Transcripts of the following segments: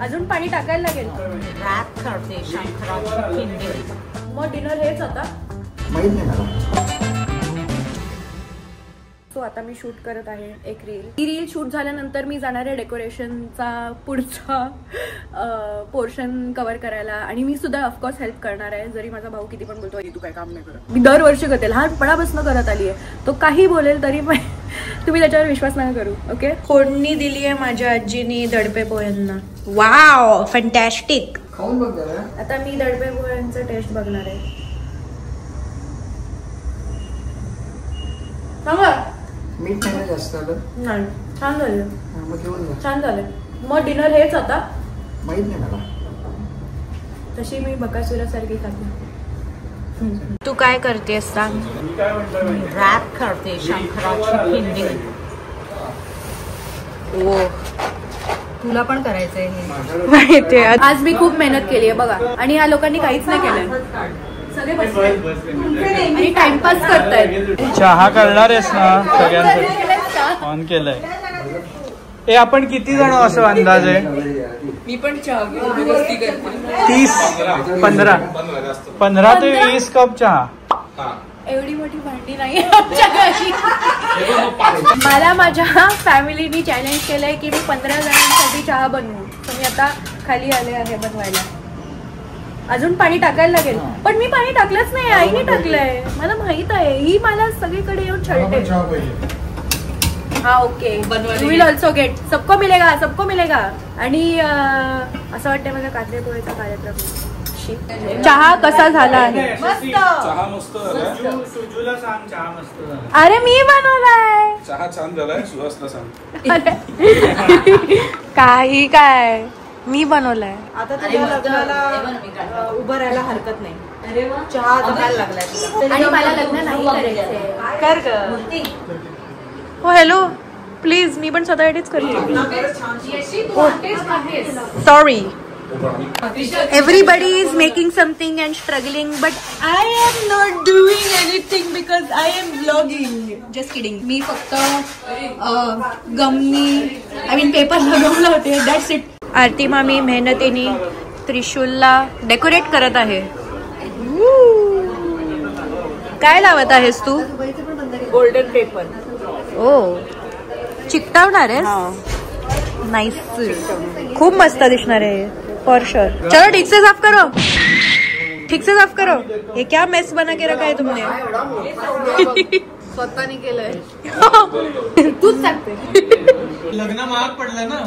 अजून पाणी टाकायला लागेल. रॅप करते शंकराची पिंडी. मग डिनर हेच आता माहित नाही मला. सो आता मी शूट करत आहे एक रील. ही रील शूट झाल्यानंतर मी जाणार आहे डेकोरेशनचा पुढचा पोर्शन कव्हर करायला. आणि मी सुद्धा ऑफकोर्स हेल्प करणार आहे. जरी माझा भाऊ किती पण बोलतो तू काय काम नाही करत, मी दरवर्षी करते. लहानपणापासून करत आली आहे. तो काही बोलेल तरी पण तुम्ही त्याच्यावर विश्वास नाही करू. ओके. फोडणी दिली आहे माझ्या आजीनी दडपे पोह्यांना. Wow fantastic. खाऊन बघ जरा. आता मी दडपे पोह्यांचं टेस्ट बघणार आहे. मीठ नाही जास्त आलं. नाही छान झालं. मग घेऊन जा. छान झालं. मग डिनर हेच आता माहित नाही मला. तशी मी बकासुरासारखी खाते. तू काय करतेस सांग. रॅप करते शंकराची पिंडी. ओ तुला पण करायचंय हे माहितीये. आज मी खूप मेहनत केली आहे बघा. आणि या लोकांनी काहीच नाही केलंय. सगळे बसले आणि टाइमपास करतायत. चहा करणार आहेस ना सगळ्यांसाठी. ऑन केलंय. ए आपण किती जण असं अंदाज आहे. मी पण चहा 15 ते 20 कप चहा. एवढी मोठी भांडी नाही आमच्या घरी. मला माझ्या फॅमिलीनी चॅलेंज केलंय की मी 15 जणांसाठी चहा बनवू. तर मी आता खाली आले आहे बनवायला. अजून पाणी टाकायला लागेल. पण मी पाणी टाकलंच नाही. आईने टाकलंय. मला माहित आहे. ही मला सगळीकडे येऊन छळते. हाँ okay. You will also get. सबको मिलेगा सबको मिलेगा. आणि असं वाटतंय माझा कांदे पोहेचा कार्यक्रम. चहा कसा झाला आहे. चहा मस्त झालाय. सुजूला सांग चहा मस्त झालाय. अरे मी बनवलाय. चहा छान झालाय. सुहासला सांग. काही काय मी बनवलाय. आता तुझ्या लग्नाला उभं राहायला हरकत नाही. चहा जमायला लागलाय. आणि मला लग्न नाही करायचंय. कर ग. हो हॅलो प्लीज. मी पण स्वतःसाठीच करते. Sorry. Everybody is making something and struggling, but I am not doing anything because I am vlogging. Just kidding. मी फक्त गमनी पेपर लगवलं होते. That's it. आरती मामी मेहनतीने त्रिशूलला डेकोरेट करत आहे. काय लावत आहेस तू. Golden paper. ओ चिकटवणार आहे. नाइस. खूप मस्त दिसणार आहे फॉर श्योर. चलो ठीक से साफ करो. ठीक से साफ करो. ये क्या मेस बना के रखा है तुमने. स्वतःने केलंय. तूच सांगते. लग्न महाग पडलं ना.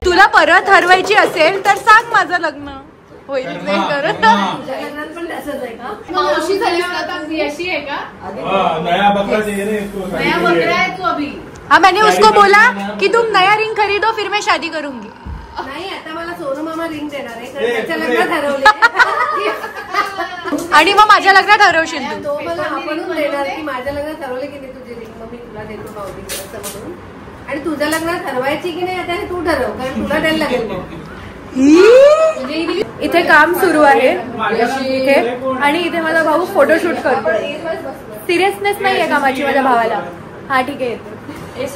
तुला परत हरवायची असेल तर सांग. माझं लग्न होईल. मावशी झाली अशी आहे का. नया बकरा चाहिए इसको. नया बकरा है तू अभी. हाँ मैंने उसको बोला कि तुम नया रिंग खरीदो फिर मैं शादी करूंगी. नाही आता मला सोनू मामा रिंग देणार आहे. त्याच्या लग्नात ठरवले. आणि मग माझ्या लग्नात ठरवशील तू. तो मला आपणच देणार की माझ्या लग्नात ठरवले की नाही तुझी रिंग मग मी तुला देतो मावली असं म्हणून. आणि तुझ्या लग्नात ठरवायची की नाही आता हे तू ठरव. कारण तुला द्यायला लागेल मग. इथे काम सुरू आहे इथे. आणि इथे माझा भाऊ फोटोशूट करतो. सिरियसनेस नाही आहे कामाची माझ्या भावाला. हा ठीक आहे.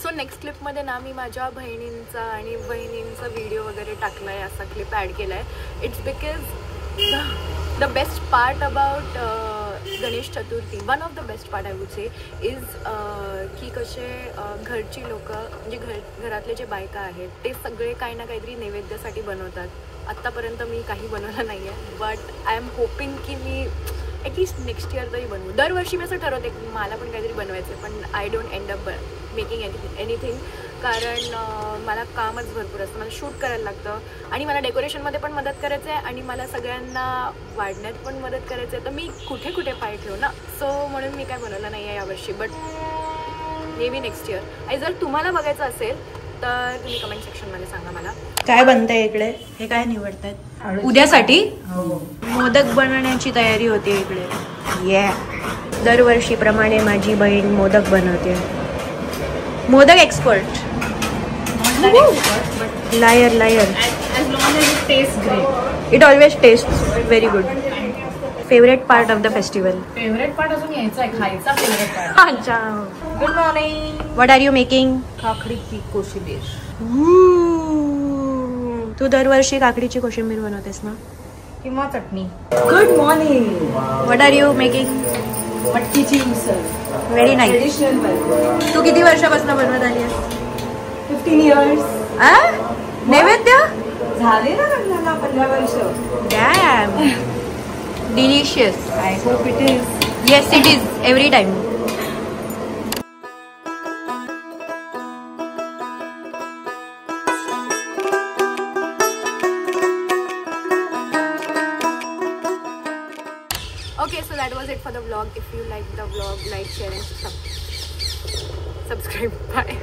सो नेक्स्ट क्लिप मध्ये ना मी माझ्या बहिणींचा आणि बहिणींचा व्हिडिओ वगैरे टाकलाय. असा क्लिप ऍड केलाय. It's because the best part about Ganesh Chaturthi, one of the best part I would say is की कसे घरची लोक म्हणजे घरातले जे बायका आहेत ते सगळे काही ना काहीतरी नैवेद्यासाठी बनवतात. आत्तापर्यंत मी काही बनवलं नाही आहे. बट आय एम होपिंग की मी ॲटलिस्ट नेक्स्ट इयर तरी बनवू. दरवर्षी मी असं ठरवते की मला पण काहीतरी बनवायचं आहे. पण I don't end up making anything. कारण मला कामच भरपूर असतं. मला शूट करायला लागतं आणि मला डेकोरेशनमध्ये पण मदत करायचं आहे आणि मला सगळ्यांना वाढण्यात पण मदत करायचं आहे. तर मी कुठे कुठे पाय ठेवू ना. सो म्हणून मी काय बनवलं नाही आहे यावर्षी. But may be next year. आणि जर तुम्हाला बघायचं असेल तर तुम्ही कमेंट सेक्शनमध्ये सांगा मला. काय बनतंय इकडे. हे काय निवडतायत उद्यासाठी. मोदक बनवण्याची तयारी होती इकडे. ये दरवर्षीप्रमाणे माझी बहीण मोदक बनवते. मोदक एक्सपर्ट. लायर. As long as it tastes great. It always tastes very good. Favourite part of the festival. Favourite part अजून यायचा आहे, खायचा फेवरेट पार्ट. अच्छा. Good morning. What are you making? काकडीची कोशिंबीर. तू दरवर्षी काकडीची कोशिंबीर बनवतेस ना? किंवा चटणी. Good morning. What are you making? मटकीची उसळ. Very nice. ट्रेडिशनल. तू किती वर्षापासून बनवत आली आहेस? 15 years. नैवेद्य झाले ना लग्नाला 15 वर्ष. Dam. Delicious. I hope it is. Yes it is every time. Okay, so that was it for the vlog. If you liked the vlog, like, share and subscribe. Bye.